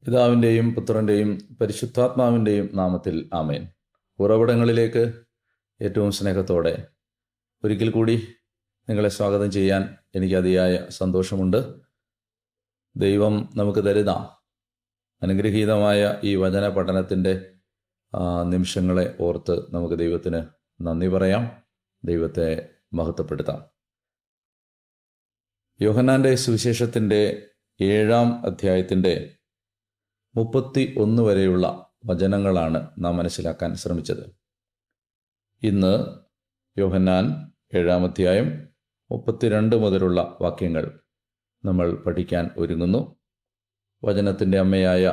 പിതാവിൻ്റെയും പുത്രൻ്റെയും പരിശുദ്ധാത്മാവിൻ്റെയും നാമത്തിൽ ആമേൻ. ഉറവിടങ്ങളിലേക്ക് ഏറ്റവും സ്നേഹത്തോടെ ഒരിക്കൽ കൂടി നിങ്ങളെ സ്വാഗതം ചെയ്യാൻ എനിക്ക് അതിയായ സന്തോഷമുണ്ട്. ദൈവം നമുക്ക് തരുന്ന അനുഗ്രഹീതമായ ഈ വചന പഠനത്തിൻ്റെ നിമിഷങ്ങളെ ഓർത്ത് നമുക്ക് ദൈവത്തിന് നന്ദി പറയാം, ദൈവത്തെ മഹത്വപ്പെടുത്താം. യോഹന്നാൻ്റെ സുവിശേഷത്തിൻ്റെ 7-ാം അധ്യായത്തിൻ്റെ 31 വരെയുള്ള വചനങ്ങളാണ് നാം മനസ്സിലാക്കാൻ ശ്രമിച്ചത്. ഇന്ന് യോഹന്നാൻ 7-ാം അധ്യായം 32 മുതലുള്ള വാക്യങ്ങൾ നമ്മൾ പഠിക്കാൻ ഒരുങ്ങുന്നു. വചനത്തിൻ്റെ അമ്മയായ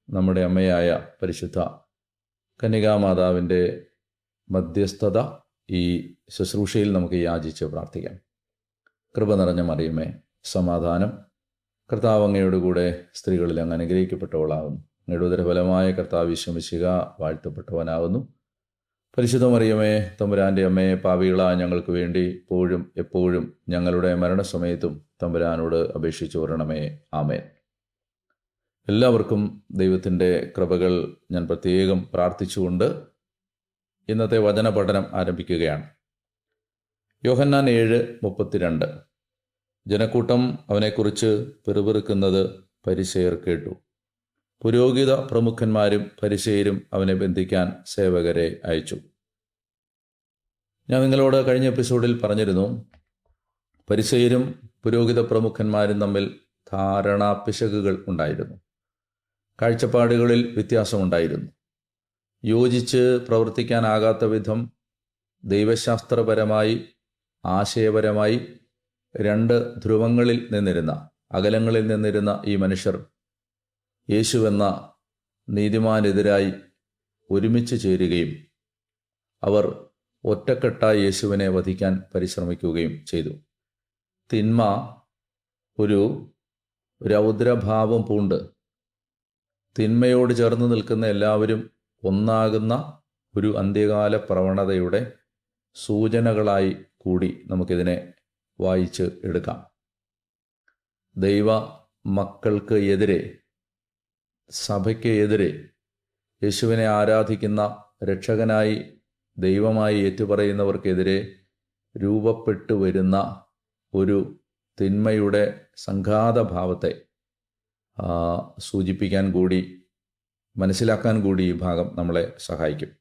നമ്മുടെ അമ്മയായ പരിശുദ്ധ കന്യകാമാതാവിൻ്റെ മധ്യസ്ഥത ഈ ശുശ്രൂഷയിൽ നമുക്ക് യാചിച്ച് പ്രാർത്ഥിക്കാം. കൃപ നിറഞ്ഞ മറിയമേ, സമാധാനം. കർത്താവ് അങ്ങയോടുകൂടെ സ്ത്രീകളിൽ അങ്ങ് അനുഗ്രഹിക്കപ്പെട്ടവളാകുന്നു. അങ്ങയുടെ ഉദരഫലമായ കർത്താവ് ഈശോ മിശിഹ വാഴ്ത്തപ്പെട്ടവനാകുന്നു. പരിശുദ്ധ മറിയമേ, തമ്പുരാൻ്റെ അമ്മയെ, പാപികളായ ഞങ്ങൾക്ക് വേണ്ടി ഇപ്പോഴും എപ്പോഴും ഞങ്ങളുടെ മരണസമയത്തും തമ്പുരാനോട് അപേക്ഷിച്ചു വരണമേ. ആമേൻ. എല്ലാവർക്കും ദൈവത്തിൻ്റെ കൃപകൾ ഞാൻ പ്രത്യേകം പ്രാർത്ഥിച്ചുകൊണ്ട് ഇന്നത്തെ വചന പഠനം ആരംഭിക്കുകയാണ്. യോഹന്നാൻ 7:32. ജനക്കൂട്ടം അവനെക്കുറിച്ച് പിറുപിറുക്കുന്നത് പരിസേയർ കേട്ടു. പുരോഹിത പ്രമുഖന്മാരും പരിസേയരും അവനെ ബന്ധിക്കാൻ സേവകരെ അയച്ചു. ഞാൻ നിങ്ങളോട് കഴിഞ്ഞ എപ്പിസോഡിൽ പറഞ്ഞിരുന്നു, പരിസേയരും പുരോഹിത പ്രമുഖന്മാരും തമ്മിൽ ധാരണാപിശകുകൾ ഉണ്ടായിരുന്നു. കാഴ്ചപ്പാടുകളിൽ വ്യത്യാസമുണ്ടായിരുന്നു. യോജിച്ച് പ്രവർത്തിക്കാനാകാത്ത വിധം ദൈവശാസ്ത്രപരമായി ആശയപരമായി 2 ധ്രുവങ്ങളിൽ നിന്നിരുന്ന, അകലങ്ങളിൽ നിന്നിരുന്ന ഈ മനുഷ്യർ യേശുവെന്ന നീതിമാനെതിരായി ഒരുമിച്ച് ചേരുകയും അവർ ഒറ്റക്കെട്ടായി യേശുവിനെ വധിക്കാൻ പരിശ്രമിക്കുകയും ചെയ്തു. തിന്മ ഒരു രൗദ്രഭാവം പൂണ്ട് തിന്മയോട് ചേർന്ന് നിൽക്കുന്ന എല്ലാവരും ഒന്നാകുന്ന ഒരു അന്ത്യകാല പ്രവണതയുടെ സൂചനകളായി കൂടി നമുക്കിതിനെ വായിച്ച് എടുക്കാം. ദൈവ മക്കൾക്ക് എതിരെ, സഭയ്ക്ക് എതിരെ, യേശുവിനെ ആരാധിക്കുന്ന രക്ഷകനായി ദൈവമായി ഏറ്റുപറയുന്നവർക്കെതിരെ രൂപപ്പെട്ടു വരുന്ന ഒരു തിന്മയുടെ സംഘാതഭാവത്തെ സൂചിപ്പിക്കാൻ കൂടി, മനസ്സിലാക്കാൻ കൂടി ഈ ഭാഗം നമ്മളെ സഹായിക്കും.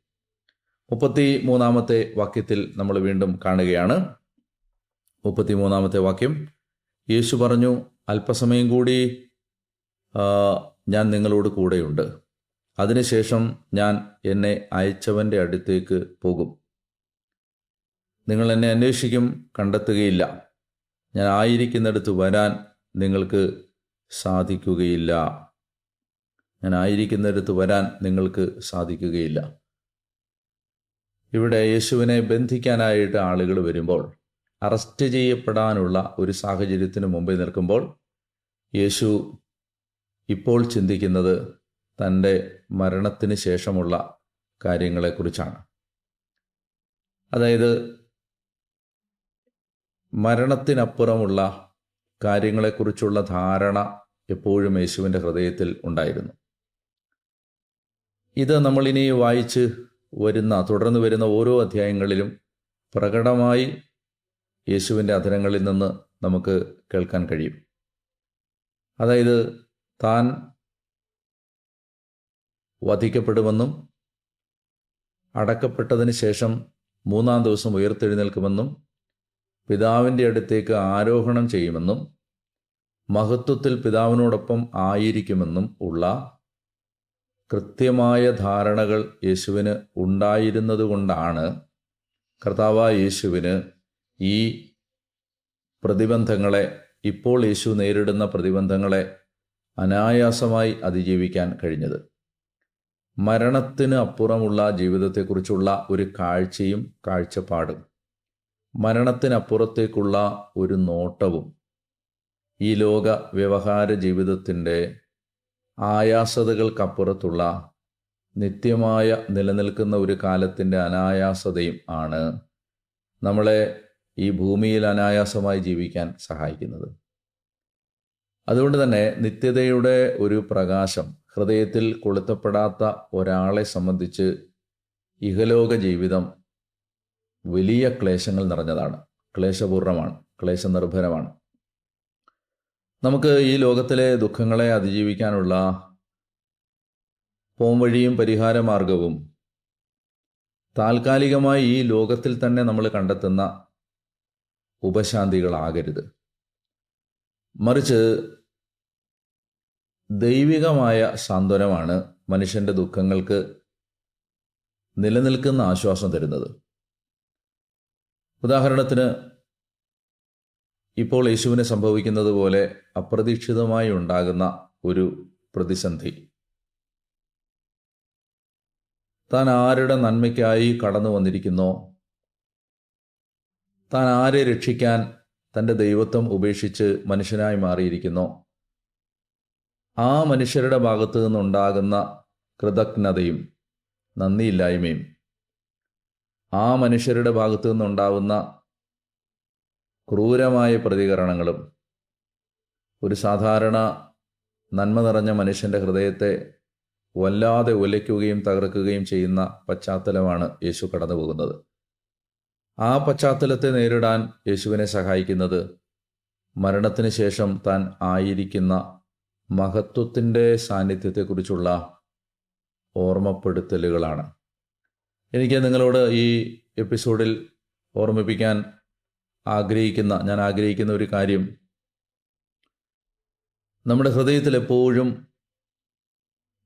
33-ാമത്തെ വാക്യത്തിൽ നമ്മൾ വീണ്ടും കാണുകയാണ്. 33-ാമത്തെ വാക്യം, യേശു പറഞ്ഞു, അല്പസമയം കൂടി ഞാൻ നിങ്ങളോട് കൂടെയുണ്ട്. അതിനുശേഷം ഞാൻ എന്നെ അയച്ചവൻ്റെ അടുത്തേക്ക് പോകും. നിങ്ങൾ എന്നെ അന്വേഷിക്കും, കണ്ടെത്തുകയില്ല. ഞാൻ ആയിരിക്കുന്നിടത്ത് വരാൻ നിങ്ങൾക്ക് സാധിക്കുകയില്ല. ഞാൻ ആയിരിക്കുന്നിടത്ത് വരാൻ നിങ്ങൾക്ക് സാധിക്കുകയില്ല. ഇവിടെ യേശുവിനെ ബന്ധിക്കാനായിട്ട് ആളുകൾ വരുമ്പോൾ, അറസ്റ്റ് ചെയ്യപ്പെടാനുള്ള ഒരു സാഹചര്യത്തിന് മുമ്പിൽ നിൽക്കുമ്പോൾ യേശു ഇപ്പോൾ ചിന്തിക്കുന്നത് തൻ്റെ മരണത്തിന് ശേഷമുള്ള കാര്യങ്ങളെക്കുറിച്ചാണ്. അതായത് മരണത്തിനപ്പുറമുള്ള കാര്യങ്ങളെക്കുറിച്ചുള്ള ധാരണ എപ്പോഴും യേശുവിൻ്റെ ഹൃദയത്തിൽ ഉണ്ടായിരുന്നു. ഇത് നമ്മളിനി വായിച്ച് തുടർന്ന് വരുന്ന ഓരോ അധ്യായങ്ങളിലും പ്രകടമായി യേശുവിൻ്റെ അധരങ്ങളിൽ നിന്ന് നമുക്ക് കേൾക്കാൻ കഴിയും. അതായത് താൻ വധിക്കപ്പെടുമെന്നും അടക്കപ്പെട്ടതിന് ശേഷം 3-ാം ദിവസം ഉയർത്തെഴുന്നേൽക്കുമെന്നും പിതാവിൻ്റെ അടുത്തേക്ക് ആരോഹണം ചെയ്യുമെന്നും മഹത്വത്തിൽ പിതാവിനോടൊപ്പം ആയിരിക്കുമെന്നും ഉള്ള കൃത്യമായ ധാരണകൾ യേശുവിന് ഉണ്ടായിരുന്നതുകൊണ്ടാണ് കർത്താവായ യേശുവിന് ഈ പ്രതിബന്ധങ്ങളെ, ഇപ്പോൾ യേശു നേരിടുന്ന പ്രതിബന്ധങ്ങളെ അനായാസമായി അതിജീവിക്കാൻ കഴിഞ്ഞത്. മരണത്തിന് അപ്പുറമുള്ള ജീവിതത്തെക്കുറിച്ചുള്ള ഒരു കാഴ്ചയും കാഴ്ചപ്പാടും, മരണത്തിനപ്പുറത്തേക്കുള്ള ഒരു നോട്ടവും, ഈ ലോക വ്യവഹാര ജീവിതത്തിൻ്റെ ആയാസതകൾക്കപ്പുറത്തുള്ള നിത്യമായ നിലനിൽക്കുന്ന ഒരു കാലത്തിൻ്റെ അനായാസതയും ആണ് നമ്മളെ ഈ ഭൂമിയിൽ അനായാസമായി ജീവിക്കാൻ സഹായിക്കുന്നത്. അതുകൊണ്ട് തന്നെ നിത്യതയുടെ ഒരു പ്രകാശം ഹൃദയത്തിൽ കൊളുത്തപ്പെടാത്ത ഒരാളെ സംബന്ധിച്ച് ഇഹലോക ജീവിതം വലിയ ക്ലേശങ്ങൾ നിറഞ്ഞതാണ്, ക്ലേശപൂർണ്ണമാണ്, ക്ലേശനിർഭരമാണ്. നമുക്ക് ഈ ലോകത്തിലെ ദുഃഖങ്ങളെ അതിജീവിക്കാനുള്ള പോംവഴിയും പരിഹാരമാർഗവും താൽക്കാലികമായി ഈ ലോകത്തിൽ തന്നെ നമ്മൾ കണ്ടെത്തുന്ന ഉപശാന്തികളാകരുത്. മറിച്ച് ദൈവികമായ സാന്ത്വനമാണ് മനുഷ്യൻ്റെ ദുഃഖങ്ങൾക്ക് നിലനിൽക്കുന്ന ആശ്വാസം തരുന്നത്. ഉദാഹരണത്തിന്, ഇപ്പോൾ യേശുവിന് സംഭവിക്കുന്നത് പോലെ അപ്രതീക്ഷിതമായി ഉണ്ടാകുന്ന ഒരു പ്രതിസന്ധി താൻ ആരുടെ നന്മയ്ക്കായി കടന്നു വന്നിരിക്കുന്നോ, താൻ ആരെ രക്ഷിക്കാൻ തൻ്റെ ദൈവത്വം ഉപേക്ഷിച്ച് മനുഷ്യനായി മാറിയിരിക്കുന്നോ, ആ മനുഷ്യരുടെ ഭാഗത്തു നിന്നുണ്ടാകുന്ന കൃതജ്ഞതയും നന്ദിയില്ലായ്മയും, ആ മനുഷ്യരുടെ ഭാഗത്തു നിന്നുണ്ടാവുന്ന ക്രൂരമായ പ്രതികരണങ്ങളും ഒരു സാധാരണ നന്മ നിറഞ്ഞ മനുഷ്യൻ്റെ ഹൃദയത്തെ വല്ലാതെ ഉലയ്ക്കുകയും തകർക്കുകയും ചെയ്യുന്ന പശ്ചാത്തലമാണ് യേശു കടന്നു പോകുന്നത്. ആ പശ്ചാത്തലത്തെ നേരിടാൻ യേശുവിനെ സഹായിക്കുന്നത് മരണത്തിന് ശേഷം താൻ ആയിരിക്കുന്ന മഹത്വത്തിൻ്റെ സാന്നിധ്യത്തെക്കുറിച്ചുള്ള ഓർമ്മപ്പെടുത്തലുകളാണ്. എനിക്ക് നിങ്ങളോട് ഈ എപ്പിസോഡിൽ ഓർമ്മിപ്പിക്കാൻ ഞാൻ ആഗ്രഹിക്കുന്ന ഒരു കാര്യം, നമ്മുടെ ഹൃദയത്തിൽ എപ്പോഴും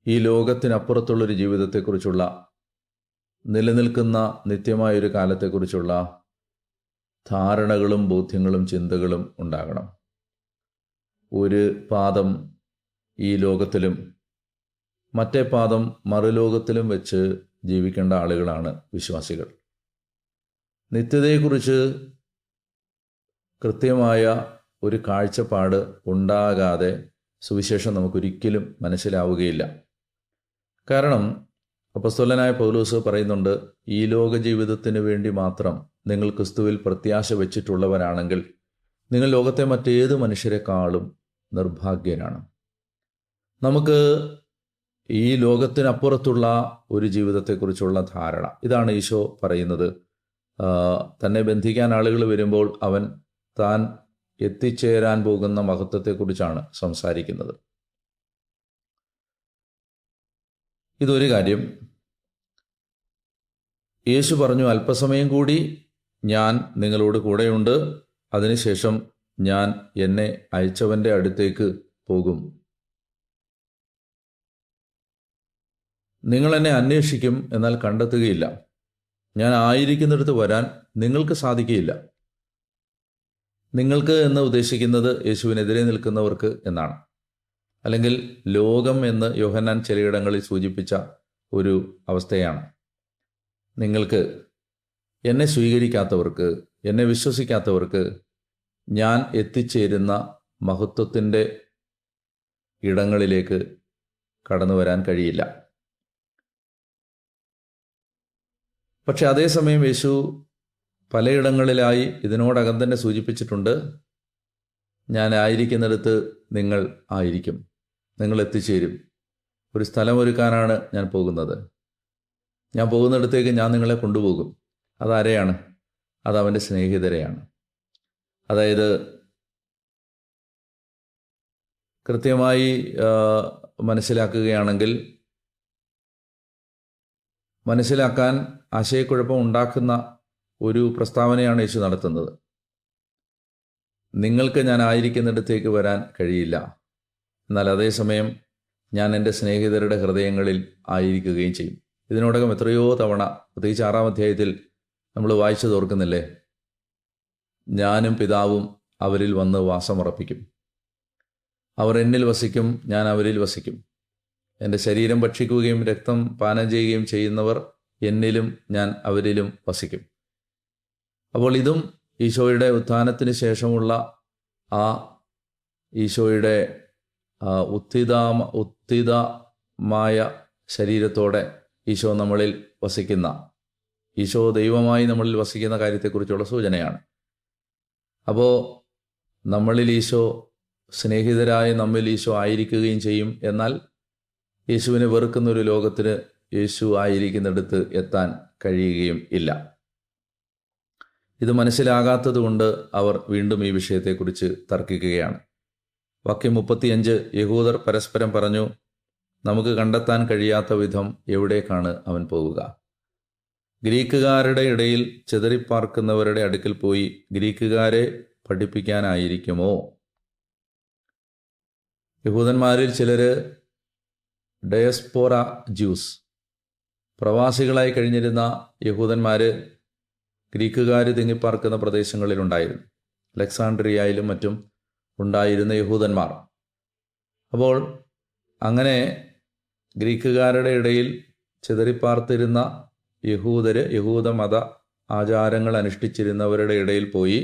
ഈ ലോകത്തിനപ്പുറത്തുള്ളൊരു ജീവിതത്തെക്കുറിച്ചുള്ള, നിലനിൽക്കുന്ന നിത്യമായൊരു കാലത്തെക്കുറിച്ചുള്ള ധാരണകളും ബോധ്യങ്ങളും ചിന്തകളും ഉണ്ടാകണം. ഒരു പാദം ഈ ലോകത്തിലും മറ്റേ പാദം മറുലോകത്തിലും വെച്ച് ജീവിക്കേണ്ട ആളുകളാണ് വിശ്വാസികൾ. നിത്യതയെക്കുറിച്ച് കൃത്യമായ ഒരു കാഴ്ചപ്പാട് ഉണ്ടാകാതെ സുവിശേഷം നമുക്കൊരിക്കലും മനസ്സിലാവുകയില്ല. കാരണം അപ്പോസ്തലനായ പൗലോസ് പറയുന്നുണ്ട്, ഈ ലോക ജീവിതത്തിന് വേണ്ടി മാത്രം നിങ്ങൾ ക്രിസ്തുവിൽ പ്രത്യാശ വെച്ചിട്ടുള്ളവരാണെങ്കിൽ നിങ്ങൾ ലോകത്തെ മറ്റേത് മനുഷ്യരെക്കാളും നിർഭാഗ്യരാണ്. നമുക്ക് ഈ ലോകത്തിനപ്പുറത്തുള്ള ഒരു ജീവിതത്തെക്കുറിച്ചുള്ള ധാരണ, ഇതാണ് ഈശോ പറയുന്നത്. തന്നെ ബന്ധിക്കാൻ ആളുകൾ വരുമ്പോൾ അവൻ താൻ എത്തിച്ചേരാൻ പോകുന്ന മഹത്വത്തെക്കുറിച്ചാണ് സംസാരിക്കുന്നത്. ഇതൊരു കാര്യം. യേശു പറഞ്ഞു, അല്പസമയം കൂടി ഞാൻ നിങ്ങളോട് കൂടെയുണ്ട്, അതിനുശേഷം ഞാൻ എന്നെ അയച്ചവൻ്റെ അടുത്തേക്ക് പോകും. നിങ്ങൾ എന്നെ അന്വേഷിക്കും, എന്നാൽ കണ്ടെത്തുകയില്ല. ഞാൻ ആയിരിക്കുന്നിടത്ത് വരാൻ നിങ്ങൾക്ക് സാധിക്കുകയില്ല. നിങ്ങൾക്ക് എന്ന് ഉദ്ദേശിക്കുന്നത് യേശുവിനെതിരെ നിൽക്കുന്നവർക്ക് എന്നാണ്. അല്ലെങ്കിൽ ലോകം എന്ന് യോഹന്നാൻ ചിലയിടങ്ങളിൽ സൂചിപ്പിച്ച ഒരു അവസ്ഥയാണ്. നിങ്ങൾക്ക്, എന്നെ സ്വീകരിക്കാത്തവർക്ക്, എന്നെ വിശ്വസിക്കാത്തവർക്ക് ഞാൻ എത്തിച്ചേരുന്ന മഹത്വത്തിൻ്റെ ഇടങ്ങളിലേക്ക് കടന്നു വരാൻ കഴിയില്ല. പക്ഷെ അതേസമയം യേശു പലയിടങ്ങളിലായി ഇതിനോടകം തന്നെ സൂചിപ്പിച്ചിട്ടുണ്ട്, ഞാൻ ആയിരിക്കുന്നിടത്ത് നിങ്ങൾ ആയിരിക്കും, നിങ്ങൾ എത്തിച്ചേരും. ഒരു സ്ഥലമൊരുക്കാനാണ് ഞാൻ പോകുന്നത്. ഞാൻ പോകുന്നിടത്തേക്ക് ഞാൻ നിങ്ങളെ കൊണ്ടുപോകും. അതാരെയാണ്? അത് അവൻ്റെ സ്നേഹിതരെയാണ്. അതായത് കൃത്യമായി മനസ്സിലാക്കാൻ ആശയക്കുഴപ്പം ഉണ്ടാക്കുന്ന ഒരു പ്രസ്താവനയാണ് യേശു നടത്തുന്നത്. നിങ്ങൾക്ക് ഞാൻ ആയിരിക്കുന്നിടത്തേക്ക് വരാൻ കഴിയില്ല, എന്നാൽ അതേസമയം ഞാൻ എൻ്റെ സ്നേഹിതരുടെ ഹൃദയങ്ങളിൽ ആയിരിക്കുകയും ചെയ്യും. ഇതിനോടകം എത്രയോ തവണ, പ്രത്യേകിച്ച് 6-ാം അധ്യായത്തിൽ നമ്മൾ വായിച്ചത് ഓർക്കുന്നില്ലേ? ഞാനും പിതാവും അവരിൽ വന്ന് വാസമുറപ്പിക്കും, അവർ എന്നിൽ വസിക്കും, ഞാൻ അവരിൽ വസിക്കും. എൻ്റെ ശരീരം ഭക്ഷിക്കുകയും രക്തം പാനം ചെയ്യുകയും ചെയ്യുന്നവർ എന്നിലും ഞാൻ അവരിലും വസിക്കും. അപ്പോൾ ഇതും ഈശോയുടെ ഉത്ഥാനത്തിന് ശേഷമുള്ള ആ ഈശോയുടെ ഉത്ഥിതമായ ശരീരത്തോടെ ഈശോ നമ്മളിൽ വസിക്കുന്ന, ഈശോ ദൈവമായി നമ്മളിൽ വസിക്കുന്ന കാര്യത്തെക്കുറിച്ചുള്ള സൂചനയാണ്. അപ്പോൾ നമ്മളിൽ ഈശോ, സ്നേഹിതരായ നമ്മിൽ ഈശോ ആയിരിക്കുകയും ചെയ്യും. എന്നാൽ യേശുവിനെ വെറുക്കുന്ന ഒരു ലോകത്തിന് യേശു ആയിരിക്കുന്നിടത്ത് എത്താൻ കഴിയുകയും ഇല്ല. ഇത് മനസ്സിലാകാത്തത് കൊണ്ട് അവർ വീണ്ടും ഈ വിഷയത്തെക്കുറിച്ച് തർക്കിക്കുകയാണ്. വാക്യം 35, യഹൂദർ പരസ്പരം പറഞ്ഞു, നമുക്ക് കണ്ടെത്താൻ കഴിയാത്ത വിധം എവിടേക്കാണ് അവൻ പോവുക? ഗ്രീക്കുകാരുടെ ഇടയിൽ ചിതറിപ്പാർക്കുന്നവരുടെ അടുക്കൽ പോയി ഗ്രീക്കുകാരെ പഠിപ്പിക്കാനായിരിക്കുമോ? യഹൂദന്മാരിൽ ചിലർ ഡയസ്പോറ ജ്യൂസ്, പ്രവാസികളായി കഴിഞ്ഞിരുന്ന യഹൂദന്മാർ ഗ്രീക്കുകാർ തിങ്ങിപ്പാർക്കുന്ന പ്രദേശങ്ങളിലുണ്ടായിരുന്നു. അലക്സാണ്ട്രിയയിലും മറ്റും ഉണ്ടായിരുന്ന യഹൂദന്മാർ. അപ്പോൾ അങ്ങനെ ഗ്രീക്കുകാരുടെ ഇടയിൽ ചിതറിപ്പാർത്തിരുന്ന യഹൂദർ യഹൂദമത ആചാരങ്ങൾ അനുഷ്ഠിച്ചിരുന്നവരുടെ ഇടയിൽ പോയി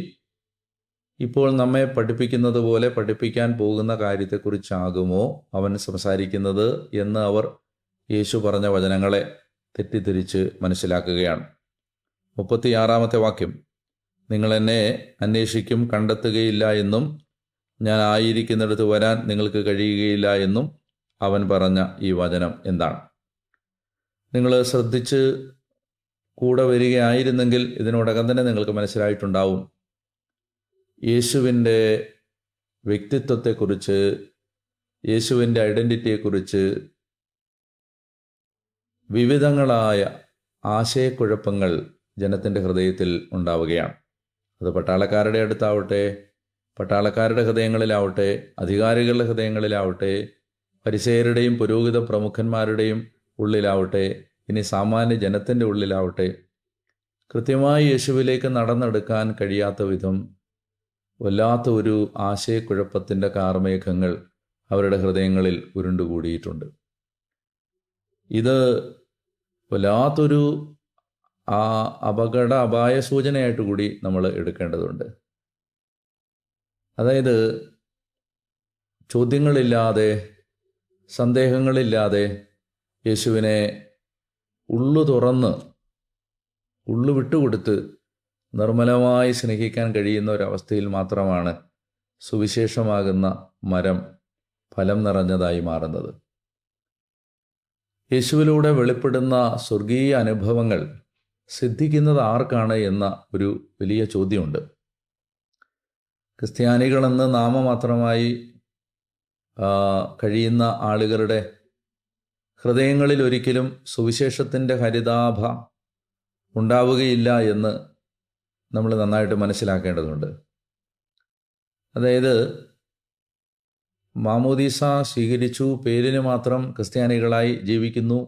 ഇപ്പോൾ നമ്മെ പഠിപ്പിക്കുന്നത് പോലെ പഠിപ്പിക്കാൻ പോകുന്ന കാര്യത്തെക്കുറിച്ചാകുമോ അവൻ സംസാരിക്കുന്നത് എന്ന് അവർ യേശു പറഞ്ഞ വചനങ്ങളെ തെറ്റിദ്ധരിച്ച് മനസ്സിലാക്കുകയാണ്. 36 വാക്യം, നിങ്ങൾ എന്നെ അന്വേഷിക്കും, കണ്ടെത്തുകയില്ല എന്നും ഞാൻ ആയിരിക്കുന്നിടത്ത് വരാൻ നിങ്ങൾക്ക് കഴിയുകയില്ല എന്നും അവൻ പറഞ്ഞ ഈ വചനം എന്താണ്? നിങ്ങൾ ശ്രദ്ധിച്ച് കൂടെ വരികയായിരുന്നെങ്കിൽ ഇതിനോടകം തന്നെ നിങ്ങൾക്ക് മനസ്സിലായിട്ടുണ്ടാവും. യേശുവിൻ്റെ വ്യക്തിത്വത്തെക്കുറിച്ച്, യേശുവിൻ്റെ ഐഡൻറ്റിറ്റിയെക്കുറിച്ച് വിവിധങ്ങളായ ആശയക്കുഴപ്പങ്ങൾ ജനത്തിൻ്റെ ഹൃദയത്തിൽ ഉണ്ടാവുകയാണ്. അത് പട്ടാളക്കാരുടെ അടുത്താവട്ടെ, പട്ടാളക്കാരുടെ ഹൃദയങ്ങളിലാവട്ടെ, അധികാരികളുടെ ഹൃദയങ്ങളിലാവട്ടെ, പരിസേയരുടെയും പുരോഹിത പ്രമുഖന്മാരുടെയും ഉള്ളിലാവട്ടെ, ഇനി സാമാന്യ ജനത്തിൻ്റെ ഉള്ളിലാവട്ടെ, കൃത്യമായി യേശുവിലേക്ക് നടന്നെടുക്കാൻ കഴിയാത്ത വിധം വല്ലാത്ത ഒരു ആശയക്കുഴപ്പത്തിൻ്റെ കാർമേഘങ്ങൾ അവരുടെ ഹൃദയങ്ങളിൽ ഉരുണ്ടുകൂടിയിട്ടുണ്ട്. ഇത് വല്ലാത്തൊരു അപായ സൂചനയായിട്ട് കൂടി നമ്മൾ എടുക്കേണ്ടതുണ്ട്. അതായത് ചോദ്യങ്ങളില്ലാതെ, സന്ദേഹങ്ങളില്ലാതെ യേശുവിനെ ഉള്ളു തുറന്ന്, ഉള്ളു വിട്ടുകൊടുത്ത് നിർമ്മലമായി സ്നേഹിക്കാൻ കഴിയുന്ന ഒരവസ്ഥയിൽ മാത്രമാണ് സുവിശേഷമാകുന്ന മരം ഫലം നിറഞ്ഞതായി മാറുന്നത്. യേശുവിലൂടെ വെളിപ്പെടുന്ന സ്വർഗീയ അനുഭവങ്ങൾ സിദ്ധിക്കുന്നത് ആർക്കാണ് എന്ന ഒരു വലിയ ചോദ്യമുണ്ട്. ക്രിസ്ത്യാനികളെന്ന് നാമമാത്രമായി കഴിയുന്ന ആളുകളുടെ ഹൃദയങ്ങളിൽ ഒരിക്കലും സുവിശേഷത്തിൻ്റെ ഹരിതാഭ ഉണ്ടാവുകയില്ല എന്ന് നമ്മൾ നന്നായിട്ട് മനസ്സിലാക്കേണ്ടതുണ്ട്. അതായത് മാമോദീസ സ്വീകരിച്ചു, പേരിന് മാത്രം ക്രിസ്ത്യാനികളായി ജീവിക്കുന്നു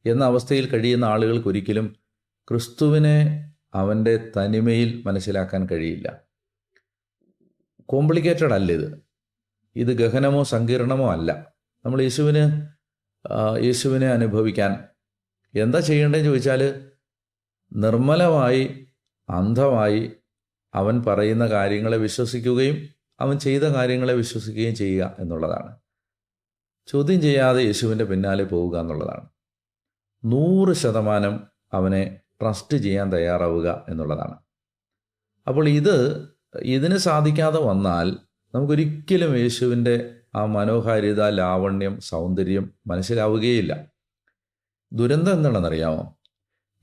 എന്ന അവസ്ഥയിൽ കഴിയുന്ന ആളുകൾക്കൊരിക്കലും ക്രിസ്തുവിനെ അവൻ്റെ തനിമയിൽ മനസ്സിലാക്കാൻ കഴിയില്ല. കോംപ്ലിക്കേറ്റഡ് അല്ല ഇത് ഗഹനമോ സങ്കീർണമോ അല്ല. നമ്മൾ യേശുവിനെ അനുഭവിക്കാൻ എന്താ ചെയ്യേണ്ടതെന്ന് ചോദിച്ചാൽ, നിർമ്മലമായി അന്ധമായി അവൻ പറയുന്ന കാര്യങ്ങളെ വിശ്വസിക്കുകയും അവൻ ചെയ്ത കാര്യങ്ങളെ വിശ്വസിക്കുകയും ചെയ്യുക എന്നുള്ളതാണ്. ചോദ്യം ചെയ്യാതെ യേശുവിൻ്റെ പിന്നാലെ പോവുക എന്നുള്ളതാണ്. 100% അവനെ ട്രസ്റ്റ് ചെയ്യാൻ തയ്യാറാവുക എന്നുള്ളതാണ്. അപ്പോൾ ഇതിന് സാധിക്കാതെ വന്നാൽ നമുക്കൊരിക്കലും യേശുവിൻ്റെ ആ മനോഹാരിത, ലാവണ്യം, സൗന്ദര്യം മനസ്സിലാവുകയില്ല. ദുരന്തം എന്താണെന്നറിയാമോ?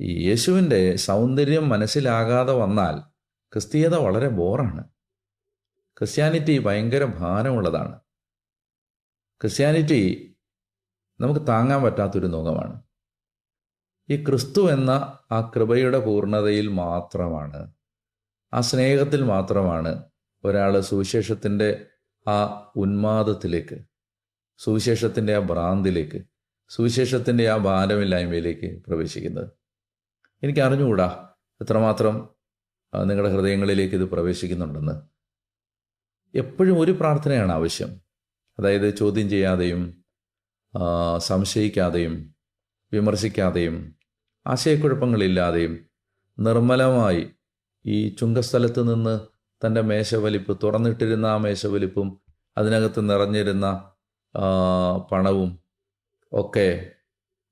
ഈ യേശുവിൻ്റെ സൗന്ദര്യം മനസ്സിലാകാതെ വന്നാൽ ക്രിസ്തീയത വളരെ ബോറാണ്. ക്രിസ്ത്യാനിറ്റി ഭയങ്കര ഭാരമുള്ളതാണ്. ക്രിസ്ത്യാനിറ്റി നമുക്ക് താങ്ങാൻ പറ്റാത്തൊരു നുകമാണ്. ഈ ക്രിസ്തു എന്ന ആ കൃപയുടെ പൂർണ്ണതയിൽ മാത്രമാണ്, ആ സ്നേഹത്തിൽ മാത്രമാണ് ഒരാൾ സുവിശേഷത്തിൻ്റെ ആ ഉന്മാദത്തിലേക്ക്, സുവിശേഷത്തിൻ്റെ ആ ഭ്രാന്തിലേക്ക്, സുവിശേഷത്തിൻ്റെ ആ ഭാരമില്ലായ്മയിലേക്ക് പ്രവേശിക്കുന്നത്. എനിക്ക് അറിഞ്ഞുകൂടാ എത്രമാത്രം നിങ്ങളുടെ ഹൃദയങ്ങളിലേക്ക് ഇത് പ്രവേശിക്കുന്നുണ്ടെന്ന്. എപ്പോഴും ഒരു പ്രാർത്ഥനയാണ് ആവശ്യം. അതായത് ചോദ്യം ചെയ്യാതെയും സംശയിക്കാതെയും വിമർശിക്കാതെയും ആശയക്കുഴപ്പങ്ങളില്ലാതെയും നിർമ്മലമായി ഈ ചുങ്കസ്ഥലത്ത് നിന്ന് തൻ്റെ മേശവലിപ്പ്, തുറന്നിട്ടിരുന്ന ആ മേശവലിപ്പും അതിനകത്ത് നിറഞ്ഞിരുന്ന പണവും ഒക്കെ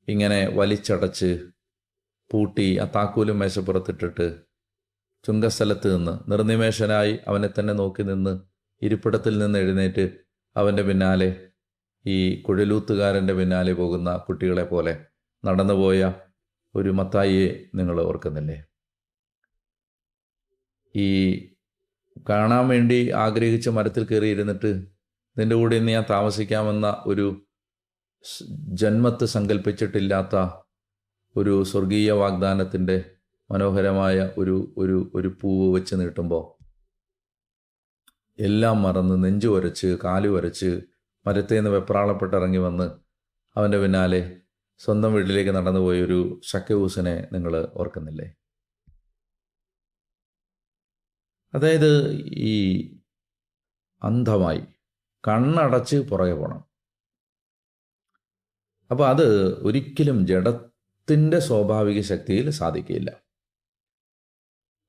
ഇങ്ങനെ വലിച്ചടച്ച് പൂട്ടി ആ താക്കോലും മേശപ്പുറത്തിട്ടിട്ട് ചുങ്കസ്ഥലത്ത് നിന്ന് നിർനിമേഷനായി അവനെ തന്നെ നോക്കി നിന്ന് ഇരിപ്പിടത്തിൽ നിന്ന് എഴുന്നേറ്റ് അവൻ്റെ പിന്നാലെ ഈ കുഴലൂത്തുകാരൻ്റെ പിന്നാലെ പോകുന്ന കുട്ടികളെ പോലെ നടന്നുപോയ ഒരു മത്തായിയെ നിങ്ങൾ ഓർക്കുന്നില്ലേ? ഈ കാണാൻ വേണ്ടി ആഗ്രഹിച്ച മരത്തിൽ കയറിയിരുന്നിട്ട് നിൻ്റെ കൂടെ ഇന്ന് ഞാൻ താമസിക്കാമെന്ന ഒരു ജന്മത്ത് സങ്കല്പിച്ചിട്ടില്ലാത്ത ഒരു സ്വർഗീയ വാഗ്ദാനത്തിൻ്റെ മനോഹരമായ ഒരു പൂവ് വെച്ച് നീട്ടുമ്പോൾ എല്ലാം മറന്ന് നെഞ്ചു വരച്ച് കാലു വരച്ച് മരത്തേന്ന് വെപ്രാളപ്പെട്ടിറങ്ങി വന്ന് അവൻ്റെ പിന്നാലെ സ്വന്തം വീട്ടിലേക്ക് നടന്നുപോയൊരു ശക്കയൂസിനെ നിങ്ങൾ ഓർക്കുന്നില്ലേ? അതായത് ഈ അന്ധമായി കണ്ണടച്ച് പുറകെ പോകണം. അപ്പോൾ അത് ഒരിക്കലും ജഡത്തിൻ്റെ സ്വാഭാവിക ശക്തിയിൽ സാധിക്കില്ല.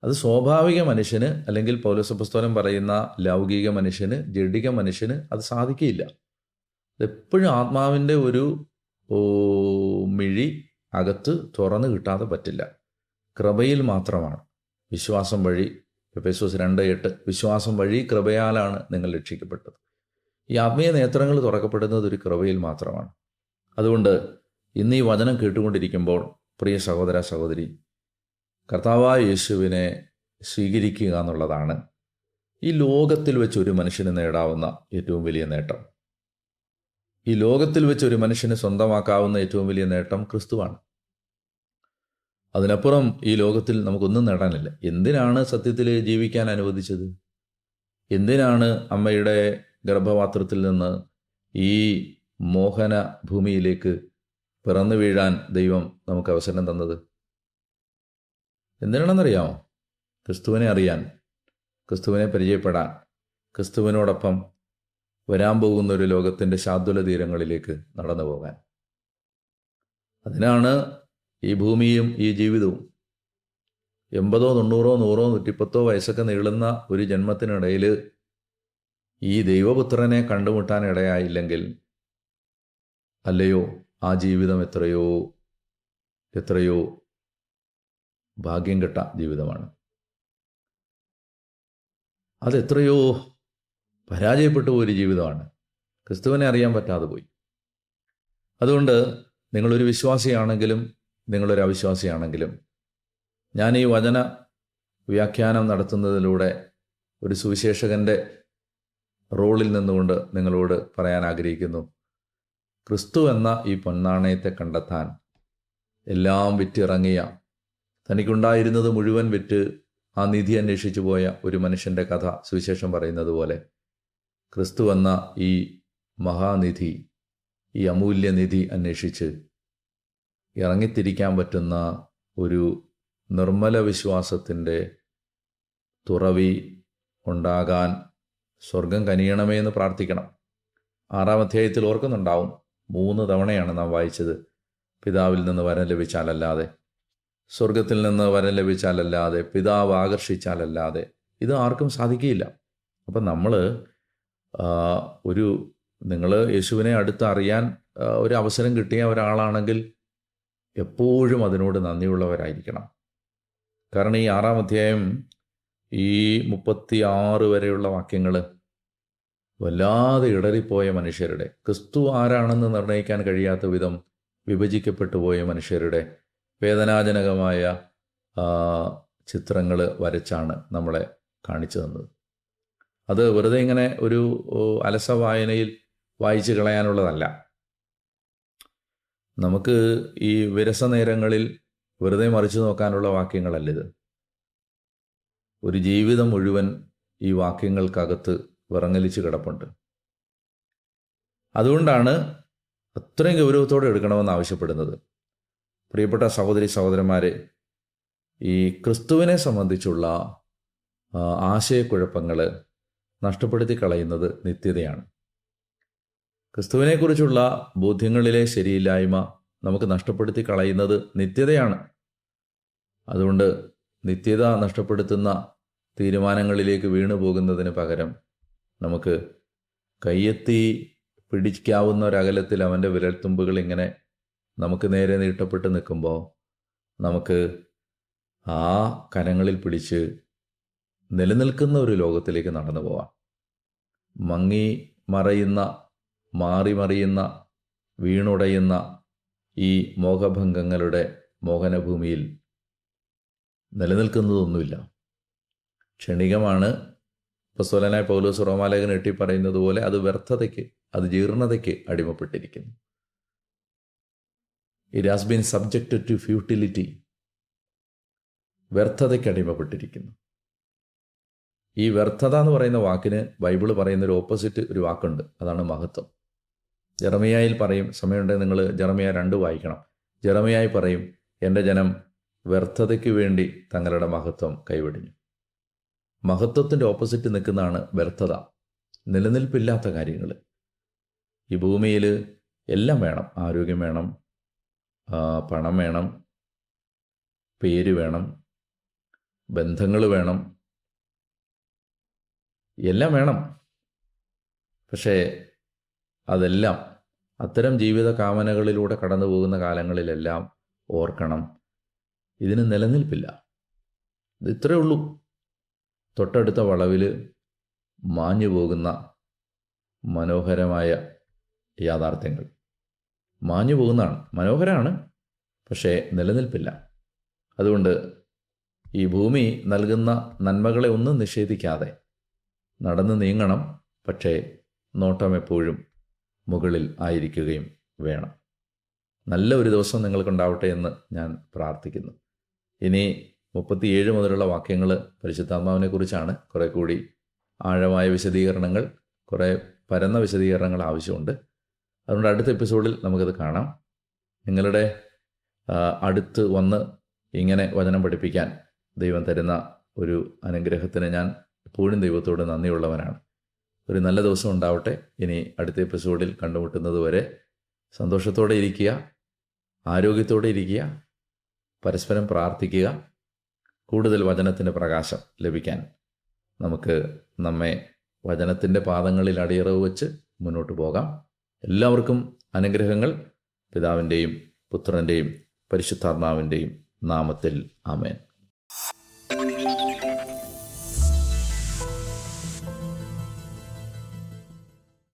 അത് സ്വാഭാവിക മനുഷ്യന്, അല്ലെങ്കിൽ പൗലോസപ്പോസ്തലൻ പറയുന്ന ലൗകിക മനുഷ്യന്, ജഡിക മനുഷ്യന് അത് സാധിക്കില്ല. അതെപ്പോഴും ആത്മാവിൻ്റെ ഒരു മിഴി അകത്ത് തുറന്ന് കിട്ടാതെ പറ്റില്ല. കൃപയിൽ മാത്രമാണ്. വിശ്വാസം വഴി, എഫേസ്യോസ് 2:8, വിശ്വാസം വഴി കൃപയാലാണ് നിങ്ങൾ രക്ഷിക്കപ്പെട്ടത്. ഈ ആത്മീയ നേത്രങ്ങൾ തുറക്കപ്പെടുന്നത് ഒരു കൃപയിൽ മാത്രമാണ്. അതുകൊണ്ട് ഇന്ന് ഈ വചനം കേട്ടുകൊണ്ടിരിക്കുമ്പോൾ പ്രിയ സഹോദര സഹോദരി, കർത്താവായ യേശുവിനെ സ്വീകരിക്കുക എന്നുള്ളതാണ് ഈ ലോകത്തിൽ വെച്ച് ഒരു മനുഷ്യന് നേടാവുന്ന ഏറ്റവും വലിയ നേട്ടം. ഈ ലോകത്തിൽ വെച്ച് ഒരു മനുഷ്യന് സ്വന്തമാക്കാവുന്ന ഏറ്റവും വലിയ നേട്ടം ക്രിസ്തുവാണ്. അതിനപ്പുറം ഈ ലോകത്തിൽ നമുക്കൊന്നും നേടാനില്ല. എന്തിനാണ് സത്യത്തിൽ ജീവിക്കാൻ അനുവദിച്ചത്? എന്തിനാണ് അമ്മയുടെ ഗർഭപാത്രത്തിൽ നിന്ന് ഈ മോഹന ഭൂമിയിലേക്ക് പിറന്നു വീഴാൻ ദൈവം നമുക്ക് അവസരം തന്നത്? എന്തിനാണെന്നറിയാമോ? ക്രിസ്തുവിനെ അറിയാൻ, ക്രിസ്തുവിനെ പരിചയപ്പെടാൻ, ക്രിസ്തുവിനോടൊപ്പം വരാൻ പോകുന്ന ഒരു ലോകത്തിൻ്റെ ശാദ്വല തീരങ്ങളിലേക്ക് നടന്നു പോകാൻ. അതിനാണ് ഈ ഭൂമിയും ഈ ജീവിതവും. 80, 90, 100, 110 വയസ്സൊക്കെ നീളുന്ന ഒരു ജന്മത്തിനിടയിൽ ഈ ദൈവപുത്രനെ കണ്ടുമുട്ടാൻ ഇടയായില്ലെങ്കിൽ, അല്ലയോ ആ ജീവിതം എത്രയോ എത്രയോ ഭാഗ്യം കെട്ട ജീവിതമാണ്. അതെത്രയോ പരാജയപ്പെട്ടു പോയൊരു ജീവിതമാണ്. ക്രിസ്തുവിനെ അറിയാൻ പറ്റാതെ പോയി. അതുകൊണ്ട് നിങ്ങളൊരു വിശ്വാസിയാണെങ്കിലും നിങ്ങളൊരു അവിശ്വാസിയാണെങ്കിലും, ഞാൻ ഈ വചന വ്യാഖ്യാനം നടത്തുന്നതിലൂടെ ഒരു സുവിശേഷകൻ്റെ റോളിൽ നിന്നുകൊണ്ട് നിങ്ങളോട് പറയാൻ ആഗ്രഹിക്കുന്നു. ക്രിസ്തു എന്ന ഈ പൊന്നാണയത്തെ കണ്ടെത്താൻ എല്ലാം വിറ്റിറങ്ങിയ, തനിക്കുണ്ടായിരുന്നത് മുഴുവൻ വിറ്റ് ആ നിധി അന്വേഷിച്ചു പോയ ഒരു മനുഷ്യൻ്റെ കഥ സുവിശേഷം പറയുന്നത് പോലെ, ക്രിസ്തു എന്ന ഈ മഹാനിധി, ഈ അമൂല്യനിധി അന്വേഷിച്ച് ഇറങ്ങിത്തിരിക്കാൻ പറ്റുന്ന ഒരു നിർമ്മല വിശ്വാസത്തിൻ്റെ തുറവി ഉണ്ടാകാൻ സ്വർഗം കനിയണമേ എന്ന് പ്രാർത്ഥിക്കണം. 6-ാം അധ്യായത്തിൽ ഓർക്കുന്നുണ്ടാവും, 3 തവണയാണ് നാം വായിച്ചത്. പിതാവിൽ നിന്ന് വരം ലഭിച്ചാലല്ലാതെ, സ്വർഗത്തിൽ നിന്ന് വരം ലഭിച്ചാലല്ലാതെ, പിതാവ് ആകർഷിച്ചാലല്ലാതെ ഇത് ആർക്കും സാധിക്കുകയില്ല. അപ്പം നമ്മൾ നിങ്ങൾ യേശുവിനെ അടുത്ത് അറിയാൻ ഒരു അവസരം കിട്ടിയ ഒരാളാണെങ്കിൽ എപ്പോഴും അതിനോട് നന്ദിയുള്ളവരായിരിക്കണം. കാരണം ഈ 6-ാം അധ്യായം, ഈ 36 വരെയുള്ള വാക്യങ്ങൾ വല്ലാതെ ഇടറിപ്പോയ മനുഷ്യരുടെ, ക്രിസ്തു ആരാണെന്ന് നിർണ്ണയിക്കാൻ കഴിയാത്ത വിധം വിഭജിക്കപ്പെട്ടു പോയ മനുഷ്യരുടെ വേദനാജനകമായ ചിത്രങ്ങൾ വരച്ചാണ് നമ്മളെ കാണിച്ചു തന്നത്. അത് വെറുതെ ഇങ്ങനെ ഒരു അലസ വായനയിൽ വായിച്ചു കളയാനുള്ളതല്ല. നമുക്ക് ഈ വിരസ നേരങ്ങളിൽ വെറുതെ മറിച്ചു നോക്കാനുള്ള വാക്യങ്ങളല്ലിത്. ഒരു ജീവിതം മുഴുവൻ ഈ വാക്യങ്ങൾക്കകത്ത് വിറങ്ങലിച്ച് കിടപ്പുണ്ട്. അതുകൊണ്ടാണ് അത്രയും ഗൗരവത്തോടെ എടുക്കണമെന്ന് ആവശ്യപ്പെടുന്നത്. പ്രിയപ്പെട്ട സഹോദരി സഹോദരന്മാരെ, ഈ ക്രിസ്തുവിനെ സംബന്ധിച്ചുള്ള ആശയക്കുഴപ്പങ്ങൾ നഷ്ടപ്പെടുത്തി കളയുന്നത് നിത്യതയാണ്. ക്രിസ്തുവിനെക്കുറിച്ചുള്ള ബോധ്യങ്ങളിലെ ശരിയില്ലായ്മ നമുക്ക് നഷ്ടപ്പെടുത്തി കളയുന്നത് നിത്യതയാണ്. അതുകൊണ്ട് നിത്യത നഷ്ടപ്പെടുത്തുന്ന തീരുമാനങ്ങളിലേക്ക് വീണു പോകുന്നതിന് പകരം നമുക്ക് കയ്യെത്തി പിടിക്കാവുന്ന ഒരകലത്തിൽ അവൻ്റെ വിരൽത്തുമ്പുകൾ ഇങ്ങനെ നമുക്ക് നേരെ നീട്ടപ്പെട്ട് നിൽക്കുമ്പോൾ നമുക്ക് ആ കരങ്ങളിൽ പിടിച്ച് നിലനിൽക്കുന്ന ഒരു ലോകത്തിലേക്ക് നടന്നു പോവാം. മങ്ങി മറയുന്ന മാറിമറിയുന്ന വീണുടയുന്ന ഈ മോഹഭംഗങ്ങളുടെ മോഹനഭൂമിയിൽ നിലനിൽക്കുന്നതൊന്നുമില്ല. ക്ഷണികമാണ്. അപ്പോസ്തലനായ പൗലോസ് റോമാലേഖനം 8 പറയുന്നത് പോലെ അത് വ്യർത്ഥതയ്ക്ക്, അത് ജീർണതയ്ക്ക് അടിമപ്പെട്ടിരിക്കുന്നു. It has been subjected to futility. വ്യർത്ഥതയ്ക്ക് അടിമപ്പെട്ടിരിക്കുന്നു. ഈ വ്യർത്ഥത എന്ന് പറയുന്ന വാക്കിന് ബൈബിള് പറയുന്ന ഒരു ഓപ്പോസിറ്റ് ഒരു വാക്കുണ്ട്. അതാണ് മഹത്വം. ജെറമിയായിൽ പറയും, സമയമുണ്ടെങ്കിൽ നിങ്ങൾ ജെറമിയ 2 വായിക്കണം. ജെറമിയായി പറയും, എൻ്റെ ജനം വ്യർത്ഥതയ്ക്ക് വേണ്ടി തങ്ങളുടെ മഹത്വം കൈവെടിഞ്ഞു. മഹത്വത്തിൻ്റെ ഓപ്പോസിറ്റ് നിൽക്കുന്നതാണ് വ്യർത്ഥത, നിലനിൽപ്പില്ലാത്ത കാര്യങ്ങൾ. ഈ ഭൂമിയിൽ എല്ലാം വേണം. ആരോഗ്യം വേണം, പണം വേണം, പേര് വേണം, ബന്ധങ്ങൾ വേണം, എല്ലാം വേണം. പക്ഷേ അതെല്ലാം അത്തരം ജീവിത കാമനകളിലൂടെ കടന്നു പോകുന്ന കാലങ്ങളിലെല്ലാം ഓർക്കണം, ഇതിന് നിലനിൽപ്പില്ല. ഇത് ഇത്രയേ ഉള്ളൂ. തൊട്ടടുത്ത വളവിൽ മാഞ്ഞു പോകുന്ന മനോഹരമായ യാഥാർത്ഥ്യങ്ങൾ. മാഞ്ഞു പോകുന്നതാണ്, മനോഹരമാണ്, പക്ഷേ നിലനിൽപ്പില്ല. അതുകൊണ്ട് ഈ ഭൂമി നൽകുന്ന നന്മകളെ ഒന്നും നിഷേധിക്കാതെ നടന്നു നീങ്ങണം. പക്ഷേ നോട്ടം എപ്പോഴും മുകളിൽ ആയിരിക്കുകയും വേണം. നല്ല ഒരു ദിവസം നിങ്ങൾക്കുണ്ടാവട്ടെ എന്ന് ഞാൻ പ്രാർത്ഥിക്കുന്നു. ഇനി 37 മുതലുള്ള വാക്യങ്ങൾ പരിശുദ്ധാത്മാവിനെക്കുറിച്ചാണ്. കുറേ കൂടി ആഴമായ വിശദീകരണങ്ങൾ, കുറേ പരന്ന വിശദീകരണങ്ങൾ ആവശ്യമുണ്ട്. അതുകൊണ്ട് അടുത്ത എപ്പിസോഡിൽ നമുക്കത് കാണാം. നിങ്ങളുടെ അടുത്ത് വന്ന് ഇങ്ങനെ വചനം പഠിപ്പിക്കാൻ ദൈവം തരുന്ന ഒരു അനുഗ്രഹത്തിന് ഞാൻ എപ്പോഴും ദൈവത്തോട് നന്ദിയുള്ളവനാണ്. ഒരു നല്ല ദിവസം ഉണ്ടാവട്ടെ. ഇനി അടുത്ത എപ്പിസോഡിൽ കണ്ടുമുട്ടുന്നത് വരെ സന്തോഷത്തോടെ ഇരിക്കുക, ആരോഗ്യത്തോടെ ഇരിക്കുക, പരസ്പരം പ്രാർത്ഥിക്കുക. കൂടുതൽ വചനത്തിൻ്റെ പ്രകാശം ലഭിക്കാൻ നമുക്ക് നമ്മെ വചനത്തിൻ്റെ പാദങ്ങളിൽ അടിയറവ് വെച്ച് മുന്നോട്ട് പോകാം. എല്ലാവർക്കും അനുഗ്രഹങ്ങൾ പിതാവിൻ്റെയും പുത്രൻ്റെയും പരിശുദ്ധാത്മാവിൻ്റെയും നാമത്തിൽ. ആമേൻ.